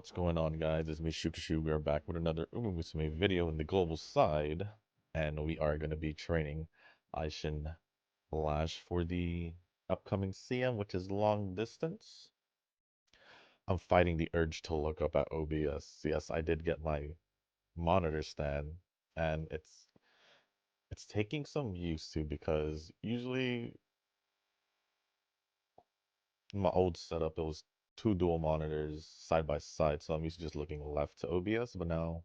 What's going on, guys? It's me, Shoot. We are back with another Uma Musume video in the global side, and we are going to be training Eishin Flash for the upcoming CM, which is long distance. I'm fighting the urge to look up at OBS. Yes, I did get my monitor stand, and it's taking some use to because usually in my old setup it was two dual monitors side by side, so I'm used to just looking left to OBS, but now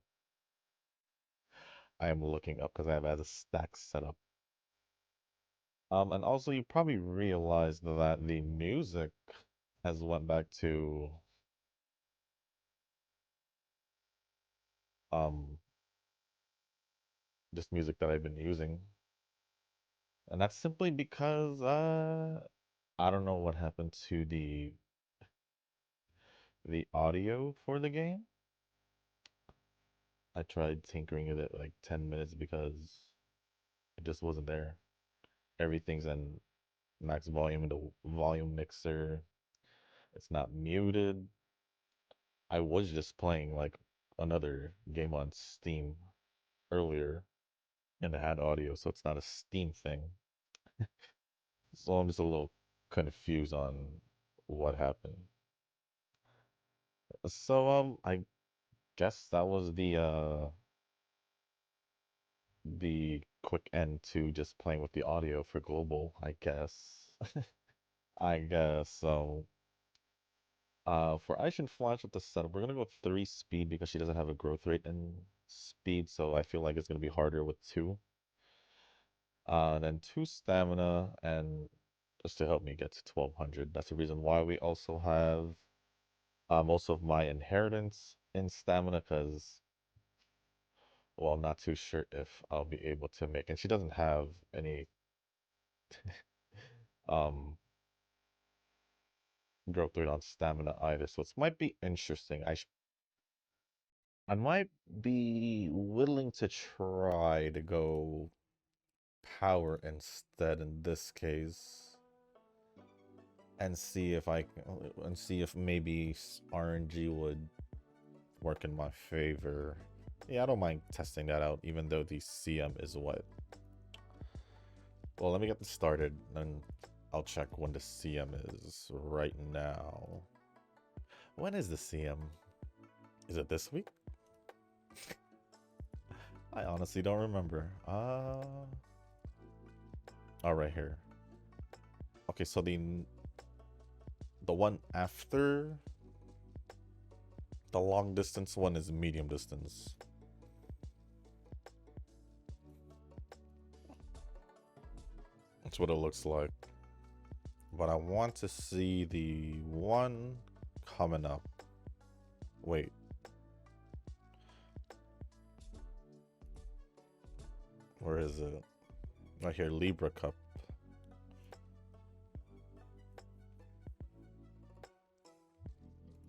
I am looking up because I have as a stack setup. And also you probably realized that the music has went back to um just music that I've been using. And that's simply because I don't know what happened to the audio for the game. I tried tinkering with it like 10 minutes because it just wasn't there. Everything's in max volume in the volume mixer. It's not muted. I was just playing like another game on Steam earlier and it had audio, so it's not a Steam thing. So I'm just a little confused on what happened. So I guess that was the quick end to just playing with the audio for global, I guess. I guess so. For Aishin Flash with the setup, we're gonna go 3 speed because she doesn't have a growth rate in speed, so I feel like it's gonna be harder with 2. Then 2 stamina, and just to help me get to 1200. That's the reason why we also have most of my inheritance in stamina, because, well, I'm not too sure if I'll be able to make, and she doesn't have any um growth rate on stamina either, so it might be interesting. I might be willing to try to go power instead in this case. And see if and see if maybe RNG would work in my favor. Yeah, I don't mind testing that out, even though the CM is what. Well, let me get this started, and I'll check when the CM is right now. When is the CM? Is it this week? I honestly don't remember. Oh, right here. Okay, so the one after the long distance one is medium distance. That's what it looks like. But I want to see the one coming up. Wait. Where is it? Right here, Libra Cup.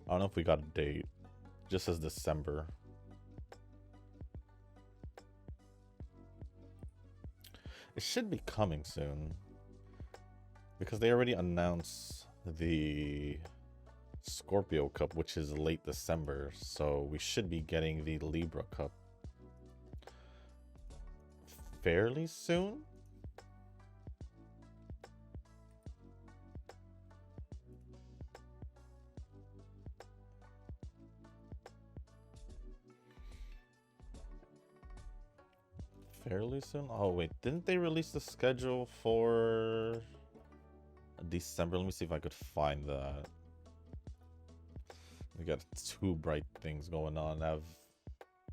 I don't know if we got a date. Just says December. It should be coming soon. Because they already announced the Scorpio Cup, which is late December. So we should be getting the Libra Cup fairly soon. Fairly soon? Oh, wait. Didn't they release the schedule for December? Let me see if I could find that. We got 2 bright things going on. I have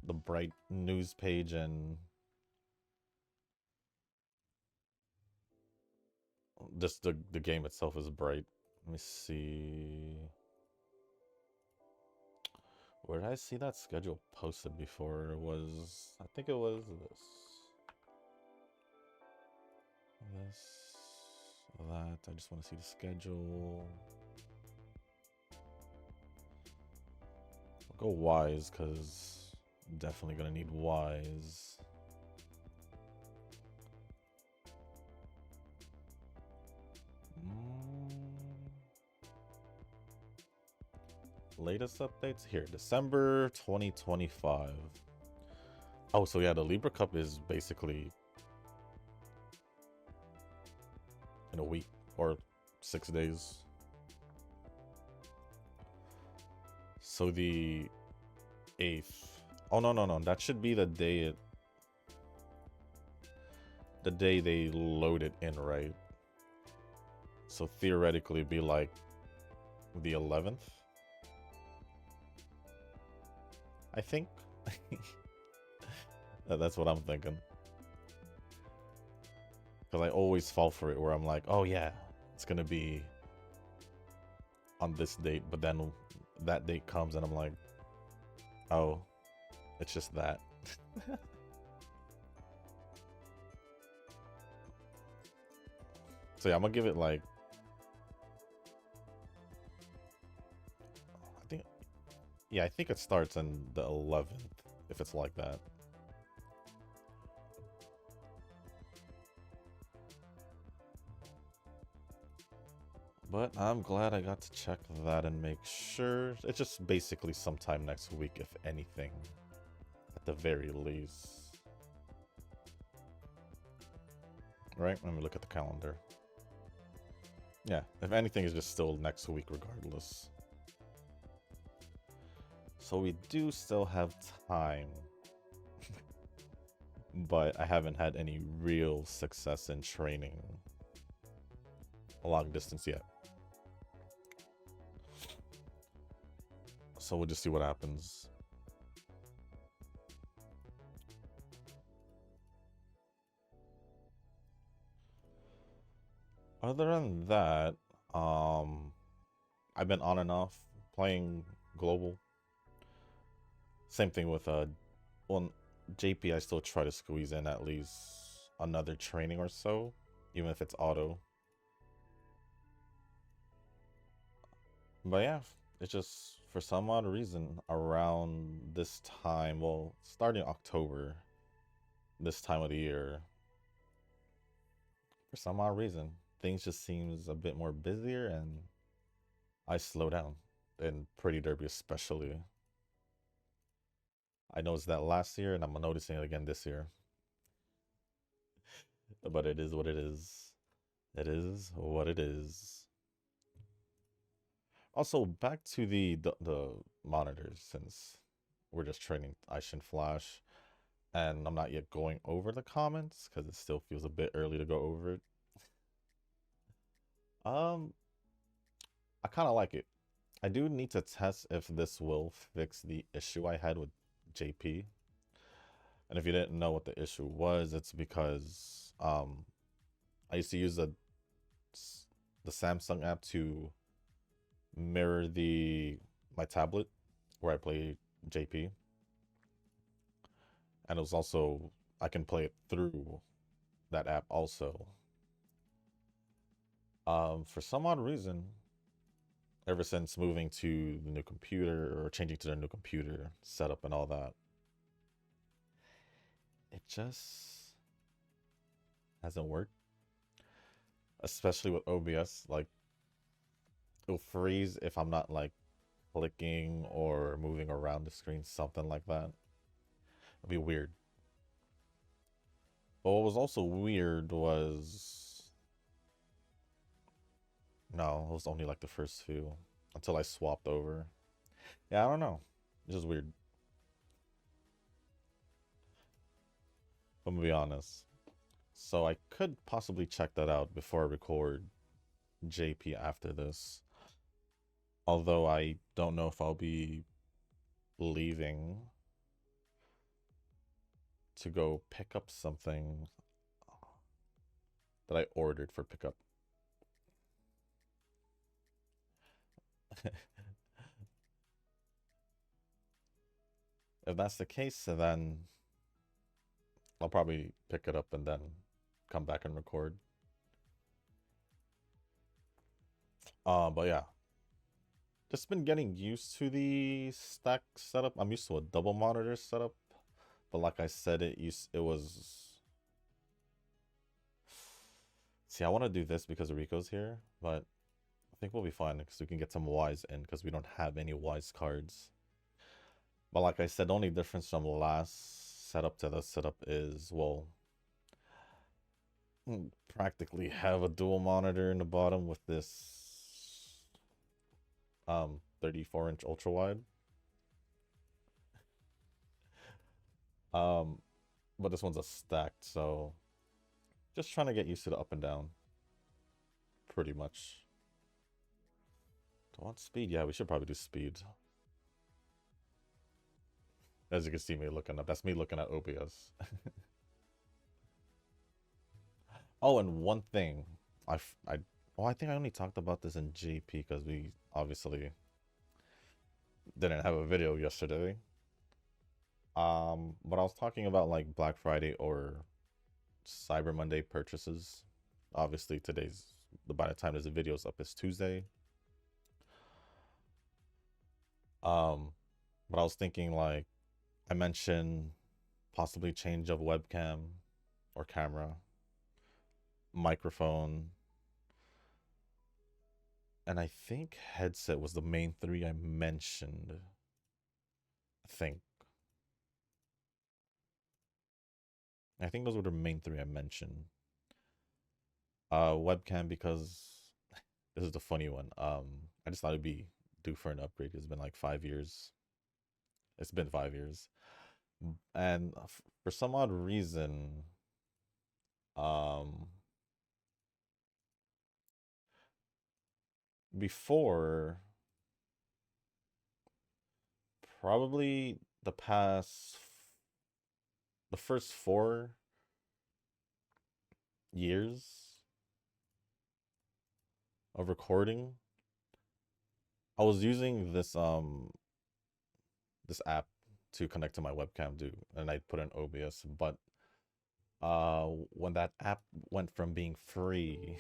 the bright news page and just the game itself is bright. Let me see. Where did I see that schedule posted before? It was, I think it was this. That. I just want to see the schedule. I'll go wise, because definitely gonna need wise. latest updates here, December 2025. Oh, so yeah, the Libra Cup is basically in a week or 6 days. So the 8th. Oh no, that should be the day they load it in, right? So theoretically it'd be like the 11th, I think. That's what I'm thinking. Because I always fall for it where I'm like, oh yeah, it's gonna be on this date, but then that date comes and I'm like, oh, it's just that. So yeah, I'm gonna give it like, I think it starts on the 11th, if it's like that. But I'm glad I got to check that and make sure. It's just basically sometime next week, if anything, at the very least. Right? Let me look at the calendar. Yeah, if anything, it's just still next week regardless. So we do still have time. But I haven't had any real success in training a long distance yet. So we'll just see what happens. Other than that, I've been on and off playing global. Same thing with well, JP. I still try to squeeze in at least another training or so, even if it's auto. But yeah, it's just for some odd reason around this time, well, starting October, this time of the year, for some odd reason, things just seems a bit more busier and I slow down, in Pretty Derby especially. I noticed that last year and I'm noticing it again this year. But it is what it is. It is what it is. Also, back to the monitors, since we're just training Eishin Flash, and I'm not yet going over the comments because it still feels a bit early to go over it. I kind of like it. I do need to test if this will fix the issue I had with JP. And if you didn't know what the issue was, it's because I used to use the Samsung app to mirror my tablet where I play JP. And it was also, I can play it through that app also. For some odd reason, ever since moving to the new computer or changing to the new computer setup and all that, it just hasn't worked. Especially with OBS, like it'll freeze if I'm not like clicking or moving around the screen, something like that. It'll be weird. But what was also weird was, no, it was only like the first few until I swapped over. Yeah, I don't know. It's just weird. I'm gonna be honest. So I could possibly check that out before I record JP after this. Although I don't know if I'll be leaving to go pick up something that I ordered for pickup. If that's the case, then I'll probably pick it up and then come back and record. But yeah, just been getting used to the stack setup. I'm used to a double monitor setup, but like I said, it was. See, I want to do this because Rico's here, but the think we'll be fine because we can get some Ys in because we don't have any Ys cards. But like I said, the only difference from the last setup to this setup is, well, practically have a dual monitor in the bottom with this 34-inch ultra wide. But this one's a stacked, so just trying to get used to the up and down. Pretty much. Do I want speed? Yeah, we should probably do speed. As you can see me looking up. That's me looking at OBS. Oh, and one thing. I think I only talked about this in GP because we obviously didn't have a video yesterday. But I was talking about like Black Friday or Cyber Monday purchases. Obviously by the time this video is up, it's Tuesday. But I was thinking, like, I mentioned possibly change of webcam or camera, microphone, and I think headset was the main three I mentioned. I think those were the main three I mentioned. Webcam, because this is the funny one. I just thought it'd be due for an upgrade. It's been like 5 years. It's been 5 years. And for some odd reason, before, probably the first 4 years of recording, I was using this app to connect to my webcam, and I put in OBS. But when that app went from being free,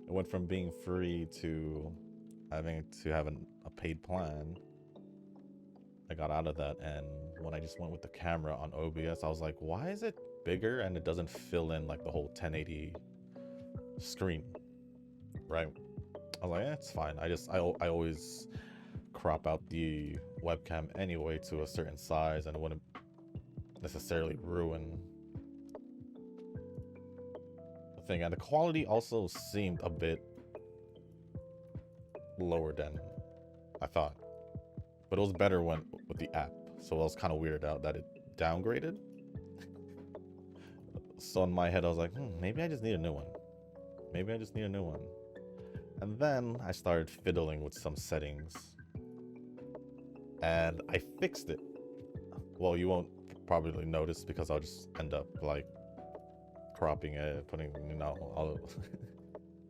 it went from being free to having to have a paid plan. I got out of that, and when I just went with the camera on OBS, I was like, why is it bigger and it doesn't fill in like the whole 1080 screen, right? I was like, it's fine. I always crop out the webcam anyway to a certain size, and it wouldn't necessarily ruin the thing. And the quality also seemed a bit lower than I thought, but it was better with the app. So I was kind of weirded out that it downgraded. So in my head, I was like, maybe I just need a new one. Maybe I just need a new one. And then I started fiddling with some settings, and I fixed it. Well, you won't probably notice because I'll just end up like cropping it, putting,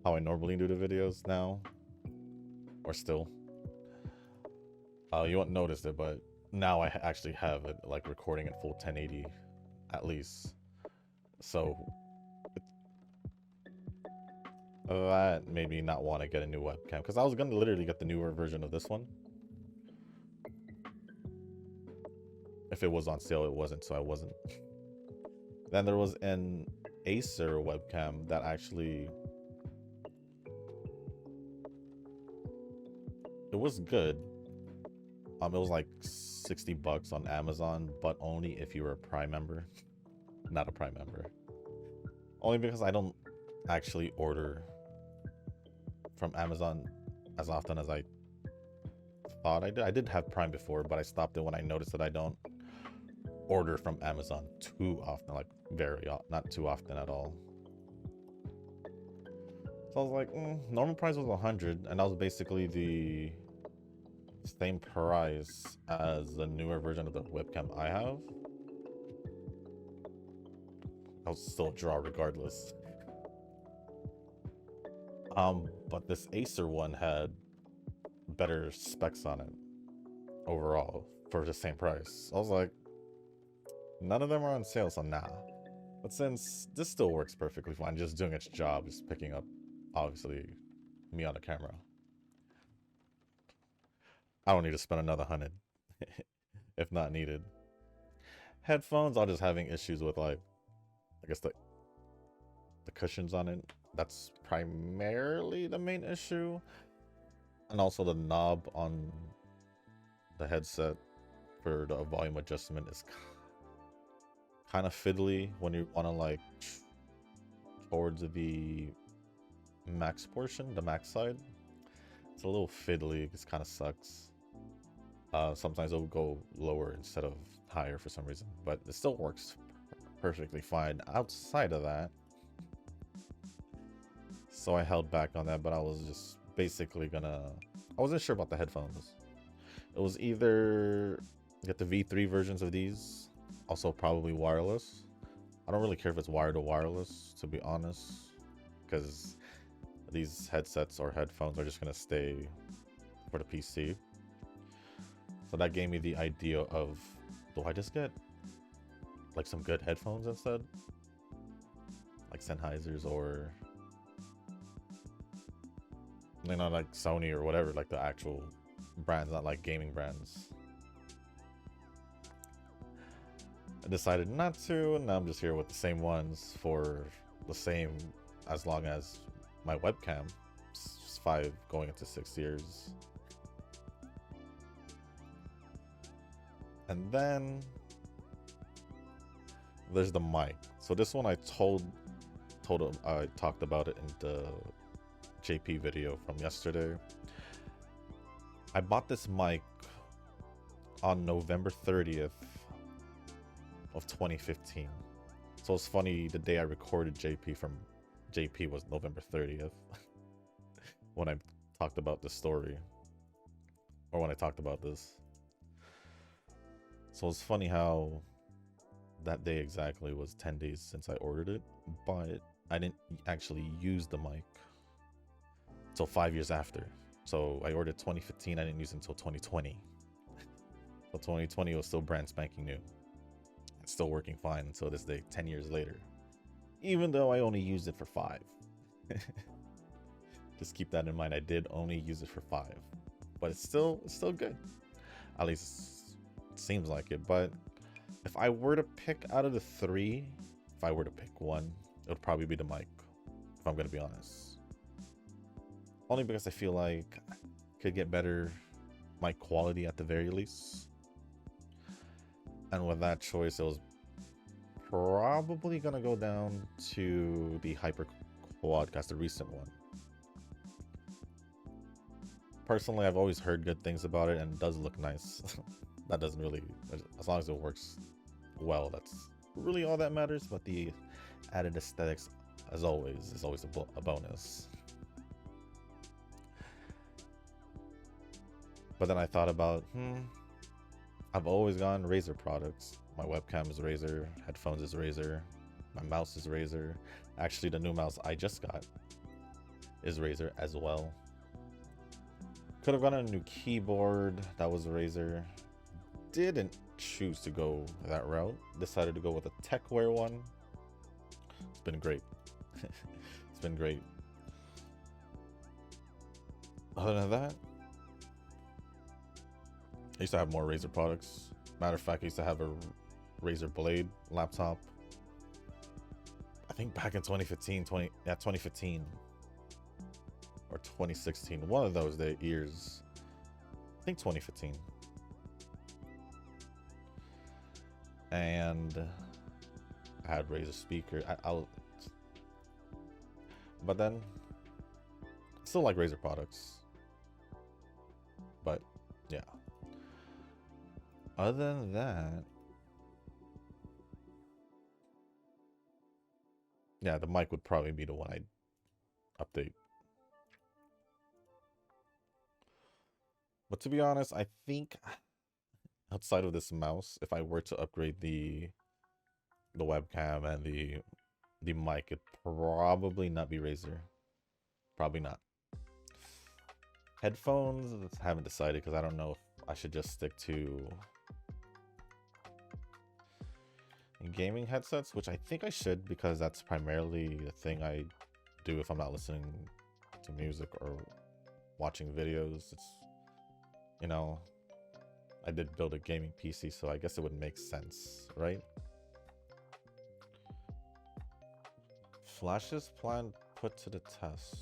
how I normally do the videos now, or still. You won't notice it, but now I actually have it like recording in full 1080 at least. So that made me not want to get a new webcam, because I was gonna literally get the newer version of this one. If it was on sale, it wasn't, so I wasn't. Then there was an Acer webcam that actually, it was good. It was like $60 on Amazon, but only if you were a Prime member. Not a Prime member. Only because I don't actually order from Amazon as often as I thought I did. I did have Prime before, but I stopped it when I noticed that I don't order from Amazon too often, like not too often at all. So I was like, normal price was 100, and that was basically the same price as the newer version of the webcam I have. I'll still draw regardless. But this Acer one had better specs on it overall for the same price. I was like, none of them are on sale, so nah. But since this still works perfectly fine, just doing its job, is picking up, obviously, me on the camera. I don't need to spend another 100 if not needed. Headphones, I'm just having issues with, like, I guess the cushions on it. That's primarily the main issue. And also the knob on the headset for the volume adjustment is kind of fiddly when you want to like towards the max portion, the max side. It's a little fiddly. It kind of sucks. Sometimes it'll go lower instead of higher for some reason, but it still works perfectly fine outside of that. So I held back on that, but I was just basically gonna... I wasn't sure about the headphones. It was either get the V3 versions of these, also probably wireless. I don't really care if it's wired or wireless, to be honest, because these headsets or headphones are just gonna stay for the PC. So that gave me the idea of, do I just get like some good headphones instead? Like Sennheisers or, you know, like Sony or whatever, like the actual brands, not like gaming brands. I decided not to, and now I'm just here with the same ones for the same, as long as my webcam. 5 going into 6 years. And then there's the mic. So this one I I talked about it in the JP video from yesterday. I bought this mic on November 30th of 2015. So it's funny, the day I recorded JP from JP was November 30th when I talked about this story, or when I talked about this. So it's funny how that day exactly was 10 days since I ordered it, but I didn't actually use the mic until 5 years after. So I ordered 2015, I didn't use it until 2020. So 2020 was still brand spanking new. It's still working fine until this day, 10 years later. Even though I only used it for 5. Just keep that in mind, I did only use it for 5. But it's still good. At least it seems like it. But if I were to pick out of the 3, if I were to pick one, it would probably be the mic, if I'm gonna be honest. Only because I feel like I could get better mic quality at the very least. And with that choice, it was probably gonna go down to the Hyper Quadcast, the recent one. Personally, I've always heard good things about it, and it does look nice. That doesn't really, as long as it works well, that's really all that matters. But the added aesthetics, as always, is always a bonus. But then I thought about, I've always gone Razer products. My webcam is Razer, headphones is Razer, my mouse is Razer. Actually, the new mouse I just got is Razer as well. Could have gotten a new keyboard, that was Razer. Didn't choose to go that route. Decided to go with a TechWare one. It's been great. It's been great. Other than that, I used to have more Razer products. Matter of fact, I used to have a Razer Blade laptop. I think back in 2015 or 2016, one of those years. I think 2015. And I had Razer speaker. But then, I still like Razer products. But yeah. Other than that, yeah, the mic would probably be the one I'd update. But to be honest, I think outside of this mouse, if I were to upgrade the webcam and the mic, it'd probably not be Razer. Probably not. Headphones, haven't decided because I don't know if I should just stick to gaming headsets, which I think I should, because that's primarily the thing I do if I'm not listening to music or watching videos. It's, you know, I did build a gaming PC, so I guess it would make sense, right? Flash's planned put to the test?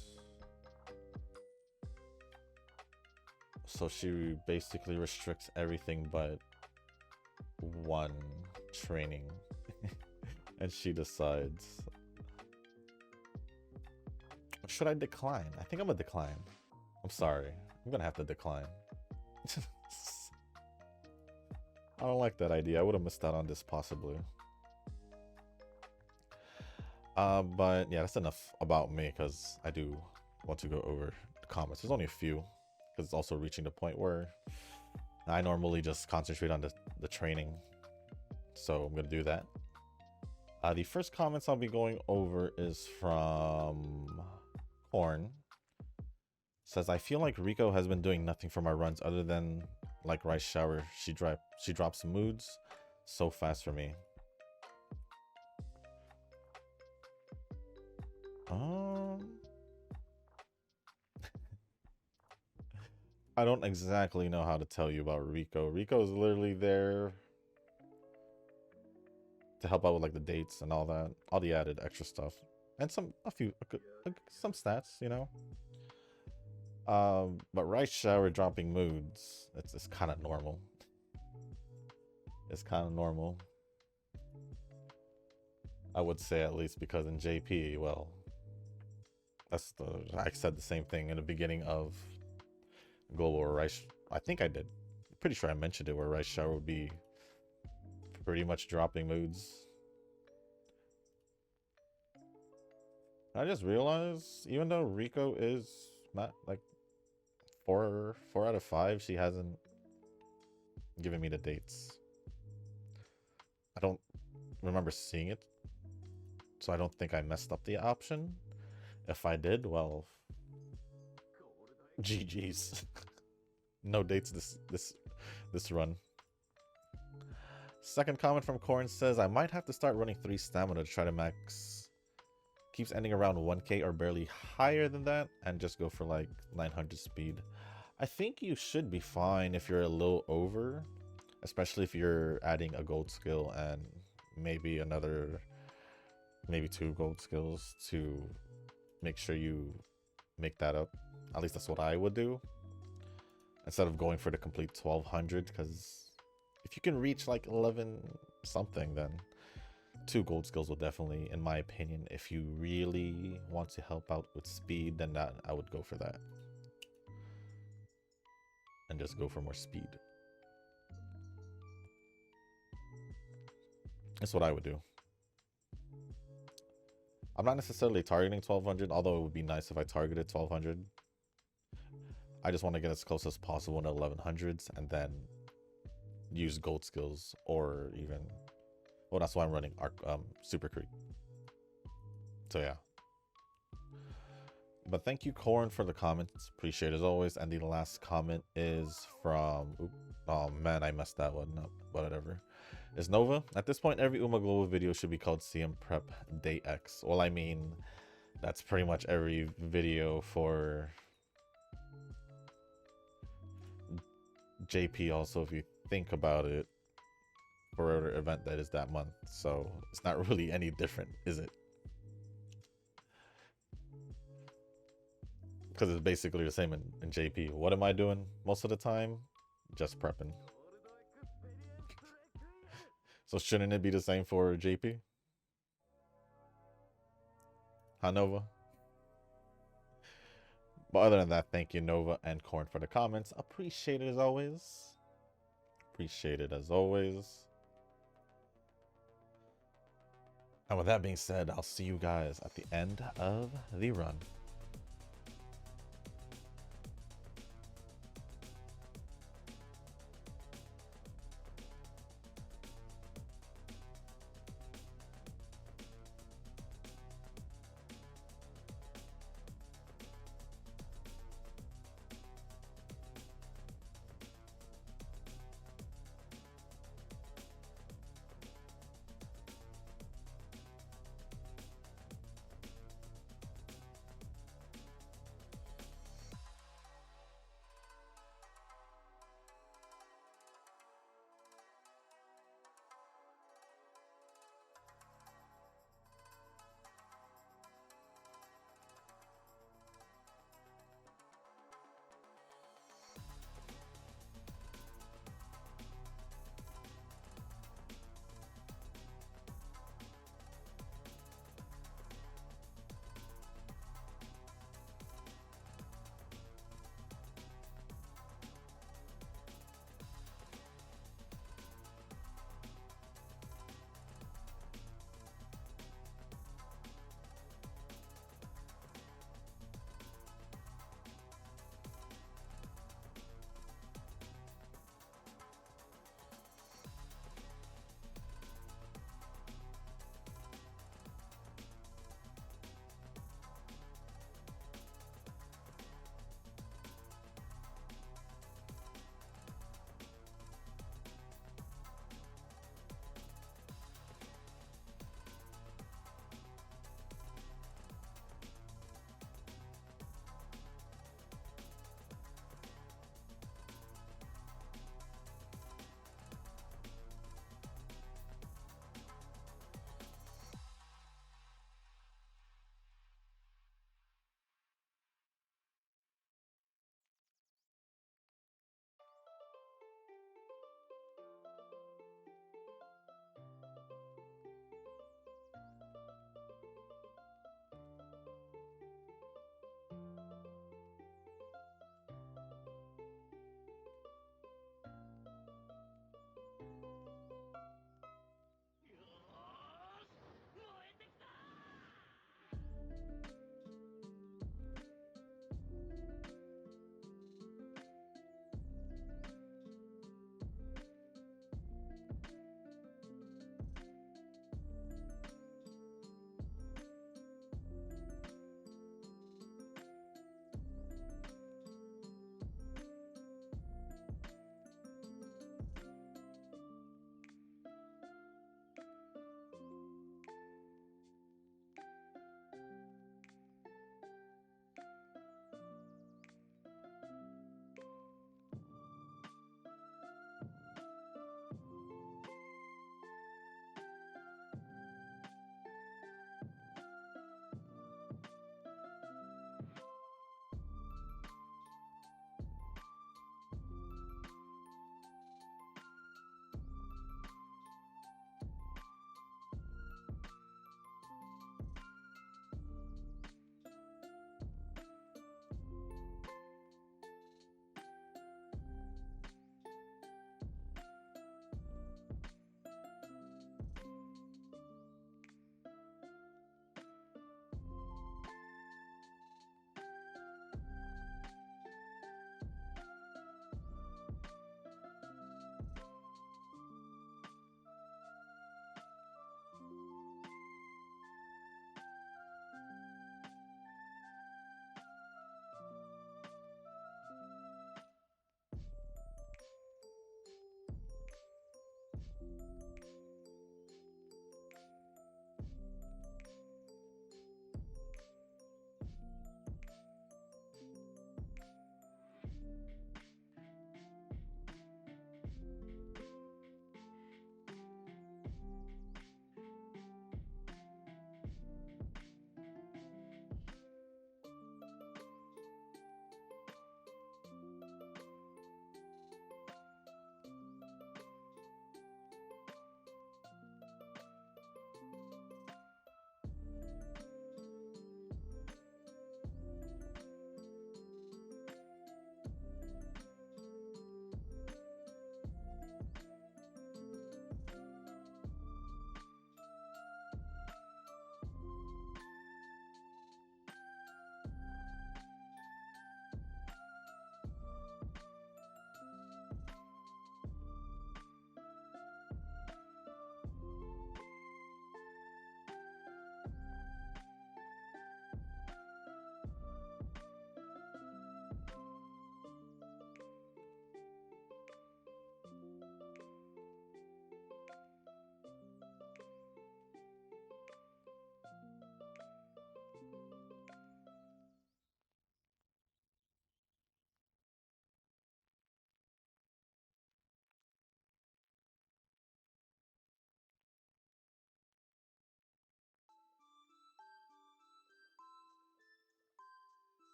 So she basically restricts everything but one training. And she decides. Should I decline? I think I'm gonna decline. I'm sorry. I'm gonna have to decline. I don't like that idea. I would have missed out on this possibly. But yeah, that's enough about me because I do want to go over the comments. There's only a few because it's also reaching the point where I normally just concentrate on the training. So I'm gonna do that. The first comments I'll be going over is from Corn. Says, I feel like Rico has been doing nothing for my runs other than like rice shower. She drops moods so fast for me. I don't exactly know how to tell you about Rico. Rico is literally there to help out with like the dates and all that, all the added extra stuff, and some stats, you know. But rice shower dropping moods, it's kind of normal. It's kind of normal, I would say, at least, because in JP, well, I said the same thing in the beginning of Global Rice. I think I did. Pretty sure I mentioned it, where rice shower would be pretty much dropping moods. I just realized, even though Rico is not like 4 out of 5, she hasn't given me the dates. I don't remember seeing it, so I don't think I messed up the option. If I did, well, GG's. No dates this run. Second comment from Corn says, I might have to start running 3 stamina to try to max. Keeps ending around 1k or barely higher than that, and just go for like 900 speed. I think you should be fine if you're a little over, especially if you're adding a gold skill and maybe 2 gold skills to make sure you make that up. At least that's what I would do, instead of going for the complete 1200, because if you can reach like 11 something, then 2 gold skills will definitely, in my opinion, if you really want to help out with speed, then I would go for that and just go for more speed. That's what I would do. I'm not necessarily targeting 1200, although it would be nice if I targeted 1200. I just want to get as close as possible in the 1100s and then use gold skills, or even, well, that's why I'm running Super Creep. So yeah. But thank you, Corn, for the comments. Appreciate it as always. And the last comment is from, oh man, I messed that one up, but whatever. Is Nova. At this point, every Uma Global video should be called CM Prep Day X. Well, I mean, that's pretty much every video for JP also, if you think about it, for whatever event that is that month. So it's not really any different, is it? Because it's basically the same in JP. What am I doing most of the time? Just prepping. So shouldn't it be the same for JP? Huh, Nova? But other than that, thank you, Nova and Corn, for the comments. Appreciate it as always. Appreciate it as always. And with that being said, I'll see you guys at the end of the run.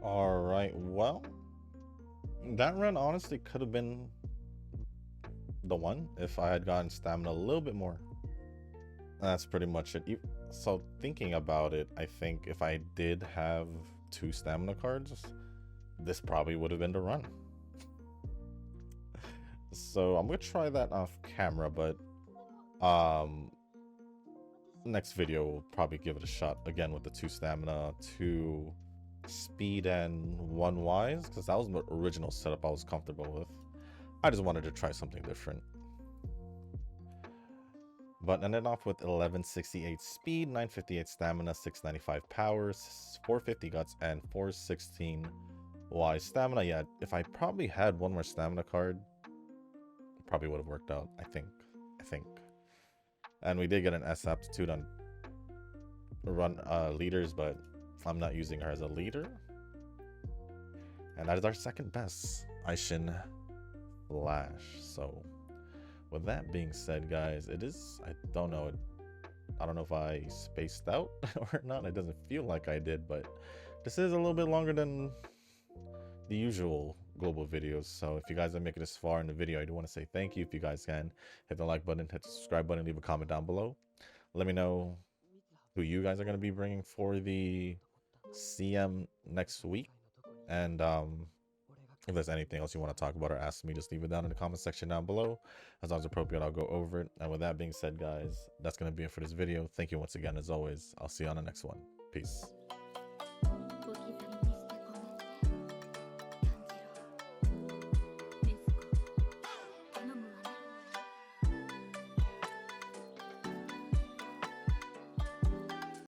Alright, well, that run honestly could have been the one if I had gotten stamina a little bit more. That's pretty much it. So thinking about it, I think if I did have 2 stamina cards, this probably would have been the run. So I'm gonna try that off camera, but next video we'll probably give it a shot again with the 2 stamina, 2 speed, and 1 wise, because that was the original setup I was comfortable with. I just wanted to try something different. But ended off with 1168 speed, 958 stamina, 695 power, 450 guts, and 416 wise stamina. Yeah, if I probably had 1 more stamina card, it probably would have worked out, I think. And we did get an S aptitude on run leaders, but I'm not using her as a leader. And that is our second best, Eishin Flash. So with that being said, guys, it is, I don't know if I spaced out or not. It doesn't feel like I did, but this is a little bit longer than the usual global videos. So if you guys are making this far in the video, I do want to say thank you. If you guys can hit the like button, hit the subscribe button, leave a comment down below. Let me know who you guys are going to be bringing for the CM next week. And if there's anything else you want to talk about or ask me, just leave it down in the comment section down below. As long as appropriate, I'll go over it. And with that being said, guys, that's going to be it for this video. Thank you once again, as always. I'll see you on the next one. Peace.